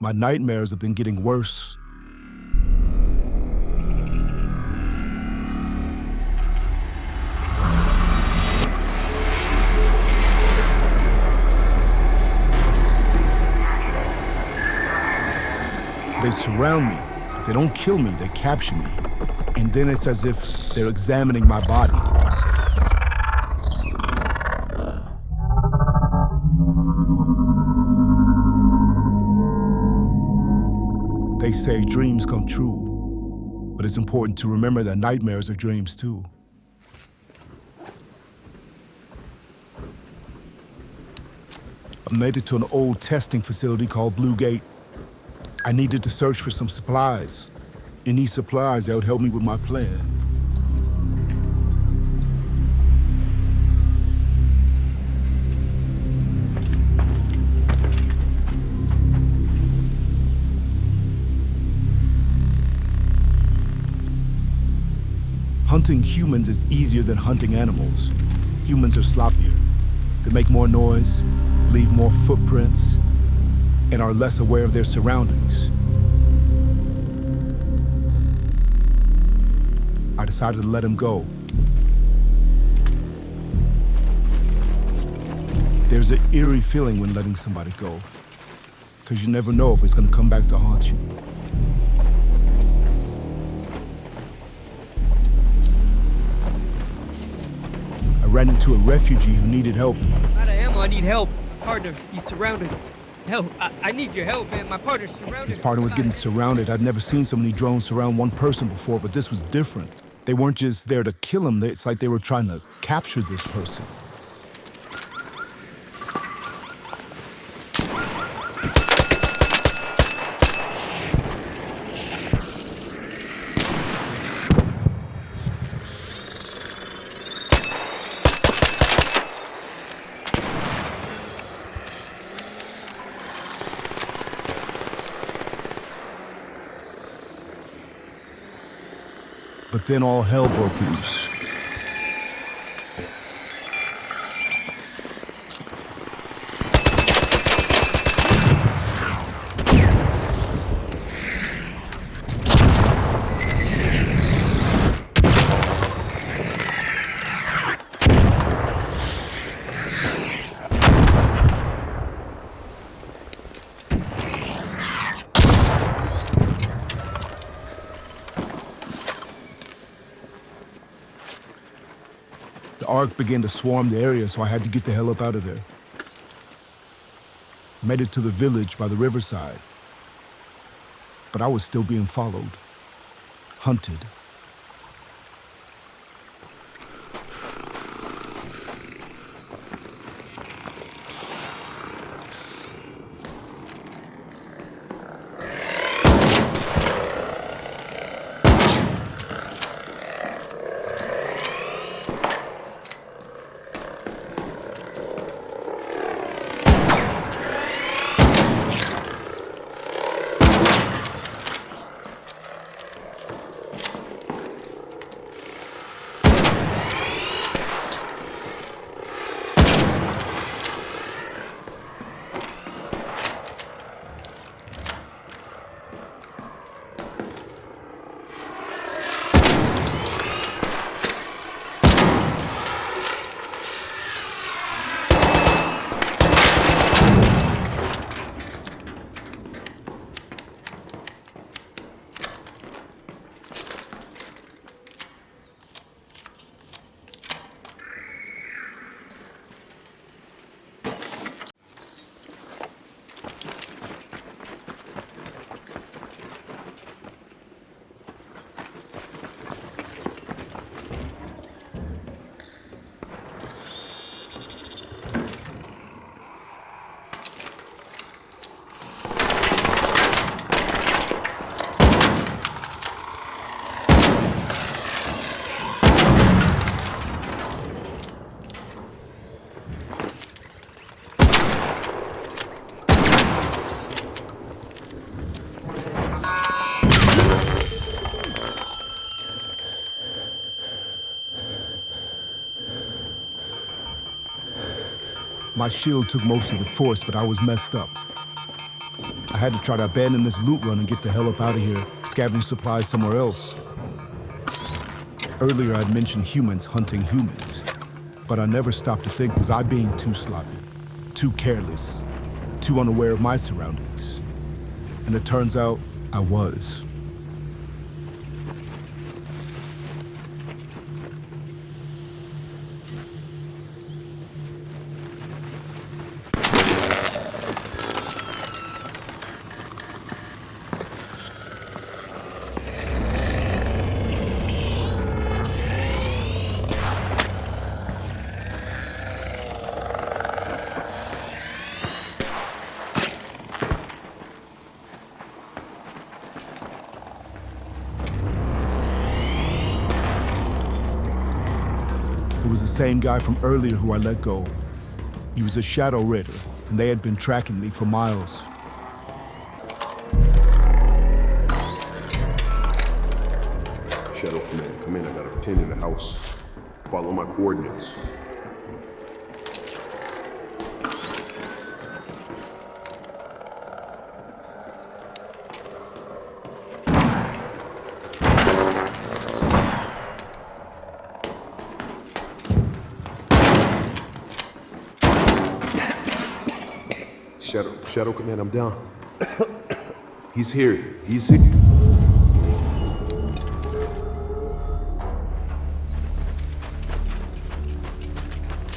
My nightmares have been getting worse. They surround me, but they don't kill me, they capture me. And then it's as if they're examining my body. They say dreams come true, but it's important to remember that nightmares are dreams too. I made it to an old testing facility called Blue Gate. I needed to search for some supplies. Any supplies that would help me with my plan. Hunting humans is easier than hunting animals. Humans are sloppier. They make more noise, leave more footprints, and are less aware of their surroundings. I decided to let him go. There's an eerie feeling when letting somebody go, because you never know if it's going to come back to haunt you. I ran into a refugee who needed help. Out of ammo, I need help. Partner, he's surrounded. Help, I need your help, man. My partner's surrounded. His partner was getting surrounded. I'd never seen so many drones surround one person before, but this was different. They weren't just there to kill him. It's like they were trying to capture this person. But then all hell broke loose. The Ark began to swarm the area, so I had to get the hell up out of there. Made it to the village by the riverside. But I was still being followed, hunted. My shield took most of the force, but I was messed up. I had to try to abandon this loot run and get the hell up out of here, scavenge supplies somewhere else. Earlier I'd mentioned humans hunting humans, but I never stopped to think, was I being too sloppy, too careless, too unaware of my surroundings? And it turns out I was. It was the same guy from earlier who I let go. He was a shadow raider, and they had been tracking me for miles. Shadow Command, come in. I got a pin in the house. Follow my coordinates. Shadow Command, I'm down. He's here. He's here.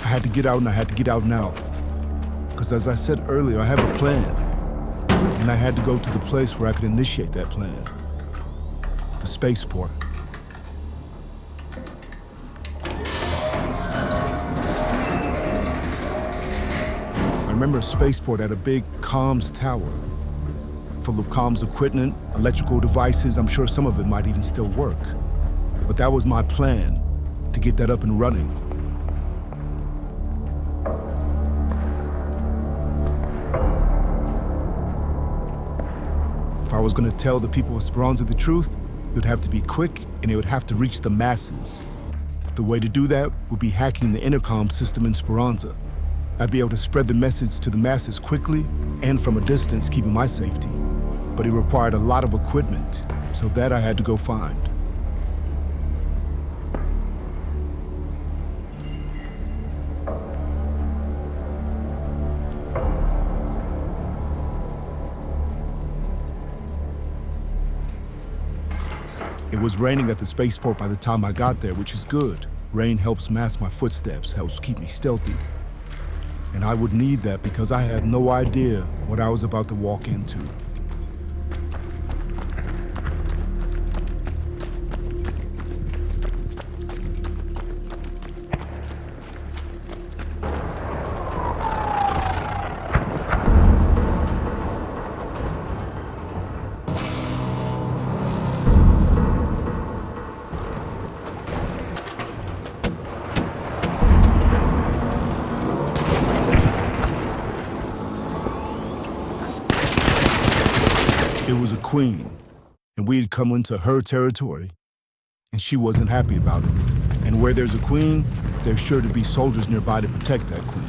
I had to get out, and I had to get out now. Because as I said earlier, I have a plan. And I had to go to the place where I could initiate that plan. The spaceport. I remember a spaceport at a big comms tower, full of comms equipment, electrical devices. I'm sure some of it might even still work. But that was my plan, to get that up and running. If I was going to tell the people of Speranza the truth, it would have to be quick, and it would have to reach the masses. The way to do that would be hacking the intercom system in Speranza. I'd be able to spread the message to the masses quickly and from a distance, keeping my safety. But it required a lot of equipment, so that I had to go find. It was raining at the spaceport by the time I got there, which is good. Rain helps mask my footsteps, helps keep me stealthy. And I would need that because I had no idea what I was about to walk into. It was a queen, and we had come into her territory, and she wasn't happy about it. And where there's a queen, there's sure to be soldiers nearby to protect that queen.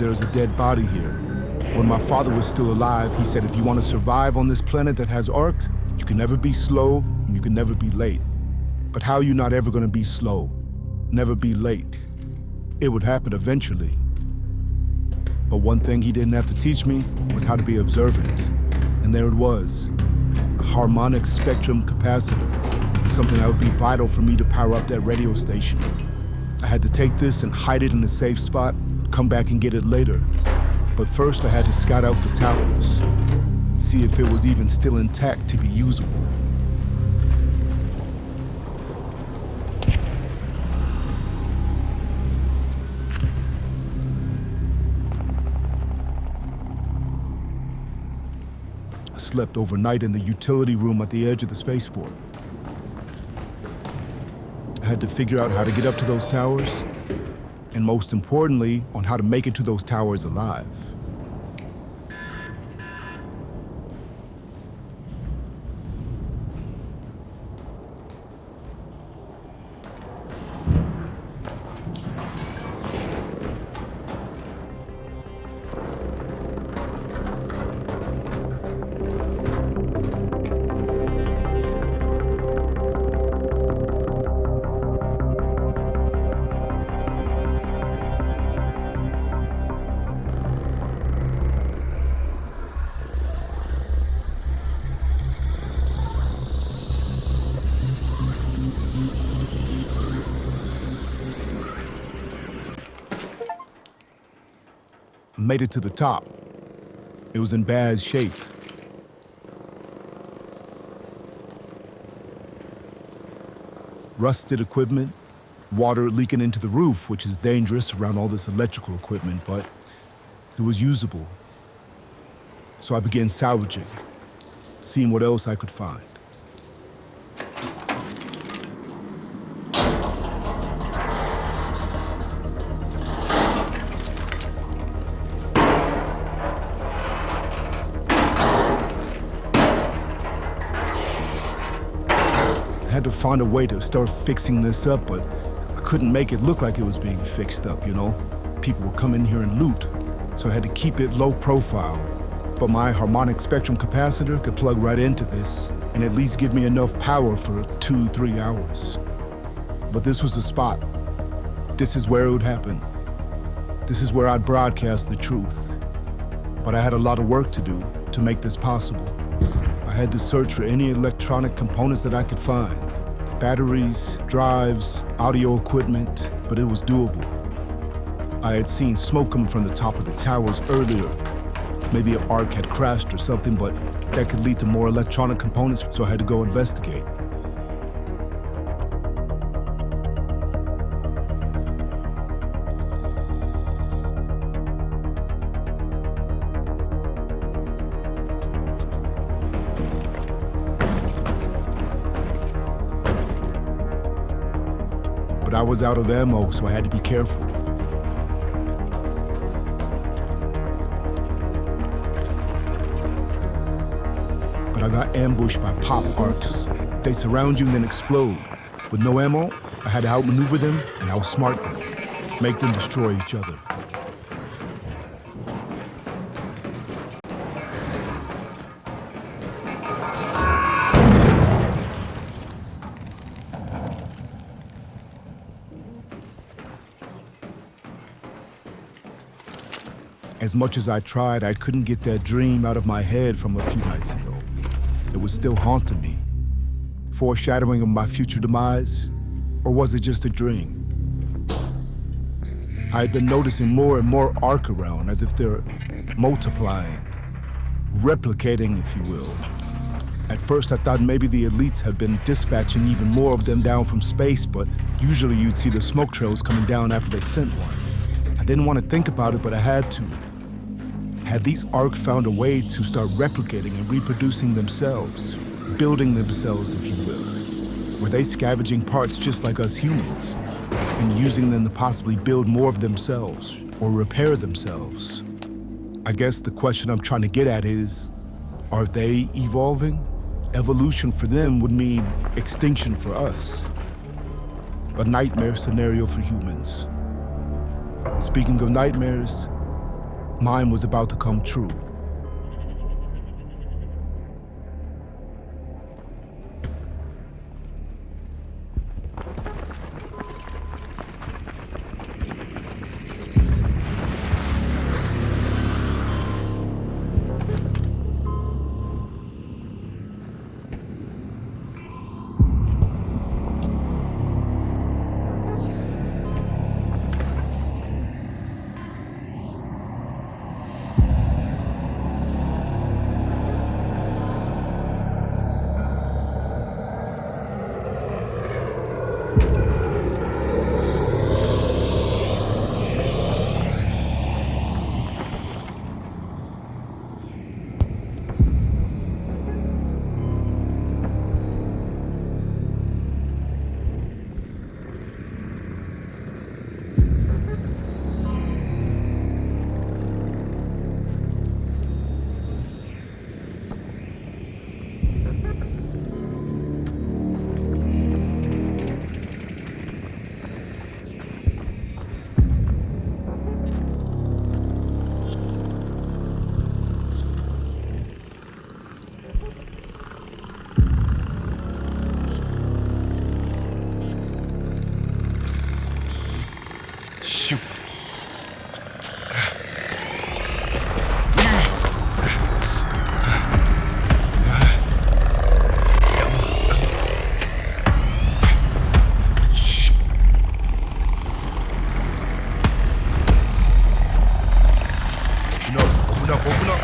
there's a dead body here. When my father was still alive, he said if you want to survive on this planet that has Ark, you can never be slow and you can never be late. But how are you not ever going to be slow? Never be late? It would happen eventually. But one thing he didn't have to teach me was how to be observant. And there it was, a harmonic spectrum capacitor, something that would be vital for me to power up that radio station. I had to take this and hide it in a safe spot, come back and get it later. But first I had to scout out the towers, see if it was even still intact to be usable. I slept overnight in the utility room at the edge of the spaceport. I had to figure out how to get up to those towers, and most importantly, on how to make it to those towers alive. I made it to the top. It was in bad shape. Rusted equipment, water leaking into the roof, which is dangerous around all this electrical equipment, but it was usable. So I began salvaging, seeing what else I could find. I had to find a way to start fixing this up, but I couldn't make it look like it was being fixed up, you know? People would come in here and loot, so I had to keep it low profile. But my harmonic spectrum capacitor could plug right into this and at least give me enough power for 2-3 hours. But this was the spot. This is where it would happen. This is where I'd broadcast the truth. But I had a lot of work to do to make this possible. I had to search for any electronic components that I could find. Batteries, drives, audio equipment, but it was doable. I had seen smoke coming from the top of the towers earlier. Maybe an Ark had crashed or something, but that could lead to more electronic components, so I had to go investigate. But I was out of ammo, so I had to be careful. But I got ambushed by pop arcs. They surround you and then explode. With no ammo, I had to outmaneuver them and outsmart them, make them destroy each other. As much as I tried, I couldn't get that dream out of my head from a few nights ago. It was still haunting me. Foreshadowing of my future demise? Or was it just a dream? I had been noticing more and more Ark around, as if they're multiplying, replicating, if you will. At first, I thought maybe the elites had been dispatching even more of them down from space, but usually you'd see the smoke trails coming down after they sent one. I didn't want to think about it, but I had to. Had these Ark found a way to start replicating and reproducing themselves, building themselves, if you will? Were they scavenging parts just like us humans and using them to possibly build more of themselves or repair themselves? I guess the question I'm trying to get at is, are they evolving? Evolution for them would mean extinction for us. A nightmare scenario for humans. Speaking of nightmares, mine was about to come true. Shoot. Open up.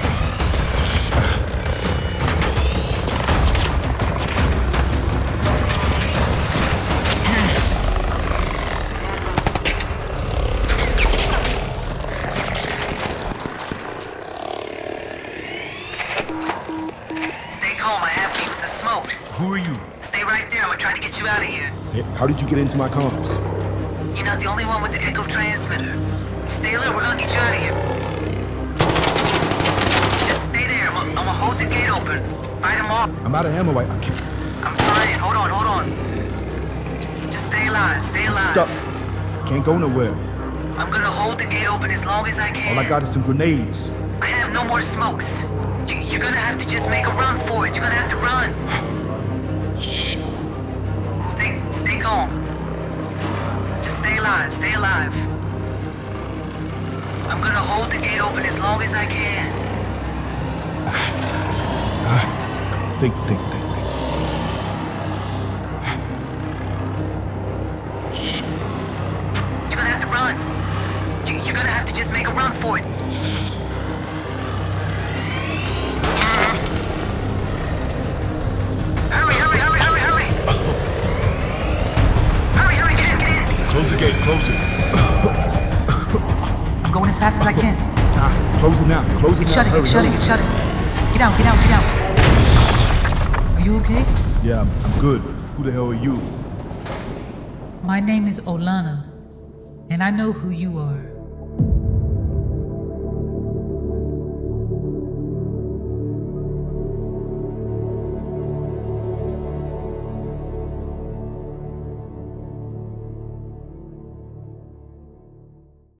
Who are you? Stay right there. I'm gonna try to get you out of here. Hey, how did you get into my comms? You're not the only one with the echo transmitter. Stay alert. We're gonna get you out of here. Just stay there. I'm gonna hold the gate open. Fight them off. I'm out of ammo. I can't. I'm trying. Hold on. Just stay alive. Stay alive. Stuck. Can't go nowhere. I'm gonna hold the gate open as long as I can. All I got is some grenades. I have no more smokes. You're gonna have to just make a run for it. You're gonna have to run. Shh. Stay calm. Just stay alive. Stay alive. I'm gonna hold the gate open as long as I can. Think. Shh. You're gonna have to run. You're gonna have to just make a run for it. Hurry, get in. Close the gate. Close it. I'm going as fast as I can. Close it now. Close it now. It's shutting. Get out. Are you okay? Yeah, I'm good. Who the hell are you? My name is Olana, and I know who you are.